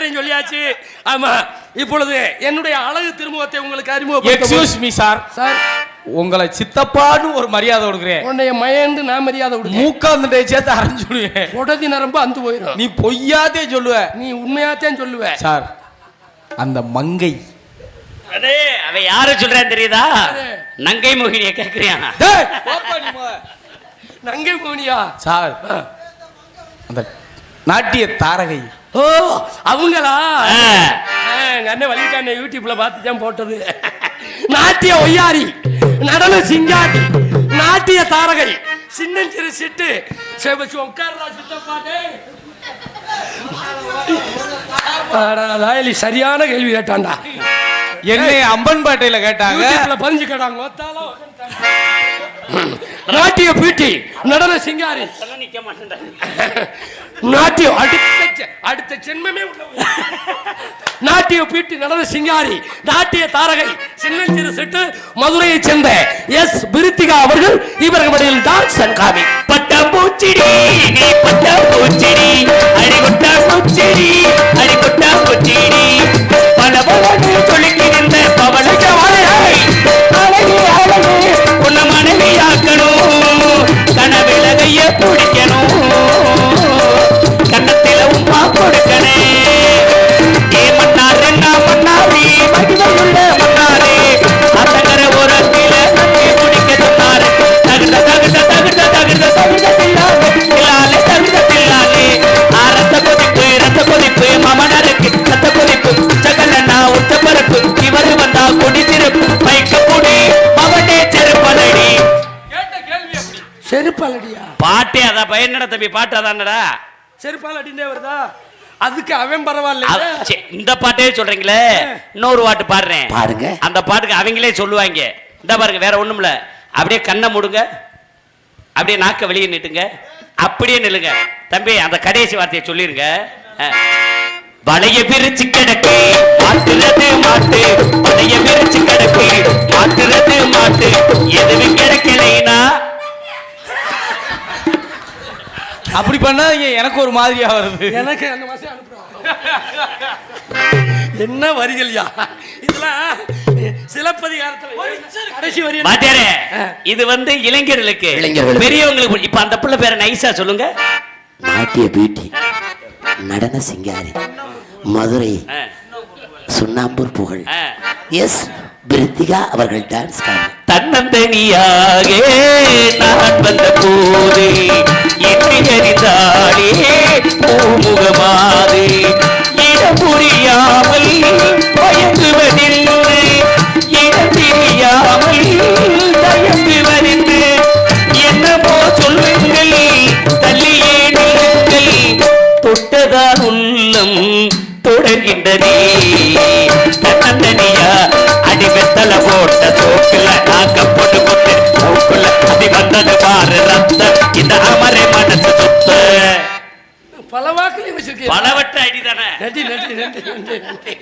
பேரையும் சொல்லியாச்சு. ஆமா, இப்பொழுது என்னுடைய அழகு திருமுகத்தை உங்களுக்கு அறிமுகம். Excuse me sir. சார், உங்களை சித்தப்பான்னு ஒரு மரியாதை கொடுக்குறேன். உன்னைய மயந்து நான் மரியாதை கொடுக்க. மூக்காந்து சேர்த்து அரைஞ்சுடுவேன். உடதி நரம்பு அந்து போயிடும். நீ பொய்யாதே சொல்லுவ, நீ உண்மையாத்தான் சொல்லுவ. சார், அந்த மங்கை அதே அவ யார சொல்றான்னு தெரியுதா? நங்கை மோகினிய கேக்குறியா? நங்கை மோகினியா? சார், அந்த நாட்டிய தாரகை. ஓ, அவங்களா? எங்க அண்ணன் வலிட்டான யூடியூப்ல பார்த்துதான் போட்டது. நாட்டிய ஒய்யாரி, நடன சிங்காரி, நாட்டிய தாரகை, சின்னஞ்சிறு சிட்டு சேவச்சு உட்கார்றா சித்தப்பாட்டே. சரியான கேள்வி கேட்டான்டா. என்னை அம்பன்பேட்டையில கேட்டாங்க, பதிஞ்சு கேட்டாங்க. நாட்டிய பீட்டி, நடன சிங்காரி, நாட்டியம் அடுத்த ஜென்மமே நாட்டிய பீட்டி, நடன சிங்காரி, நாட்டிய தாரகை, சின்னஞ்சிறு சிட்டு, மதுரையை சேர்ந்த எஸ் பிரித்திகா அவர்கள் இவர்கள் மடியில் டான்ஸ் காமி. பட்டாம்பூச்சிடி பட்டாம்பூச்சிடி அடிகொட்டா பூச்சிடி அடிகொட்டா பூச்சிடி பல பலன்னு சொல்லிக்கிருந்த பவளக வாழை அழகே அழகே உன்ன மனைவியாக்கணும், கனவிலகைய பிடிக்கணும், கண்ணத்தில உமா கொடுக்கணே. ஏ மன்னார் என்ன மன்னாரி மகிழ்வுள்ள மன்னாரே, அத்தகர ஓரத்தில நம்பி பிடிக்க சொன்னாரு. தகுத தகுத தகுத தகுத தகுத தில்லாலே தில்லாலே தகுத தில்லாலே. ரத்த கொதிப்பு ரத்த கொதிப்பு மமனருக்கு ரத்த கொதிப்பு சகலன்னா உச்ச பரப்பு இவர் வந்தா கொடி சிறப்பு மைக்க கொடி மவனே செருப்பலடி. செருப்பாலடியா? பாட்டே அதான் பையனடா தம்பி, பாட்டு அதான்டா. செருப்பாலடினே வருதா? அதுக்கு அவன் பரவாயில்ல. இந்த பாட்டே சொல்றீங்களே, இன்னொரு பாட்டு பாடுறேன் பாருங்க. அந்த பாட்டுக்கு அவங்களே சொல்லுவாங்க. இந்த பாருங்க, வேற ஒண்ணும் இல்ல. அப்படியே கண்ணை மூடுங்க, அப்படியே நாக்க வெளியே நீட்டுங்க, அப்படியே நில்லுங்க. தம்பி அந்த கடைசி வார்த்தையை சொல்லிருங்க. வளைய பிரிச்சு கிடக்கு மாட்டுறது மாட்டு, வளைய பிரிச்சு கிடக்கு மாட்டுறது மாட்டு, எதுவும் கிடைக்கலைனா அப்படி பண்ணா எனக்கு ஒரு மாதிரியா வருது. எனக்கு அந்த மாசம் அனுப்புறோம். என்ன வரிகள்யா இதெல்லாம்? சிலப்பதிகாரத்துல கடைசி வரி. மாட்டாரே, இது வந்து இளைஞர்களுக்கு, பெரியவங்களுக்கு. இப்ப அந்த பிள்ளை பேரை நைசா சொல்லுங்க. நாட்டிய பியூட்டி, நடன சிங்காரி, மதுரை சுண்ணாம்பூர் புகழ் எஸ் பிரித்திகா அவர்கள் டான்ஸ் காமி. தன்னந்தனியாக நான் வந்த போது என்னை அறிந்தாலே பூமுகமாது இடம் புரியாமல் பயங்குவதில்லை, இடம் தெரியாமல் தயங்குவதில்லை. என்னமோ சொல்லுங்கள் தள்ளியே நீங்கள், தொட்டதால் உள்ளம் தொடர்கின்றனே. தன்னந்தனியா அடிமெத்தல போட்ட தோக்குல நாக்க போட்டு கொண்டு மூக்குல அடி வந்தது பாரு ரத்தம், இந்த அமரை மனசு சுத்த பல வாக்குலையும் வச்சிருக்கேன். பலவற்ற அடிதானே. நன்றி நன்றி நன்றி நன்றி நன்றி.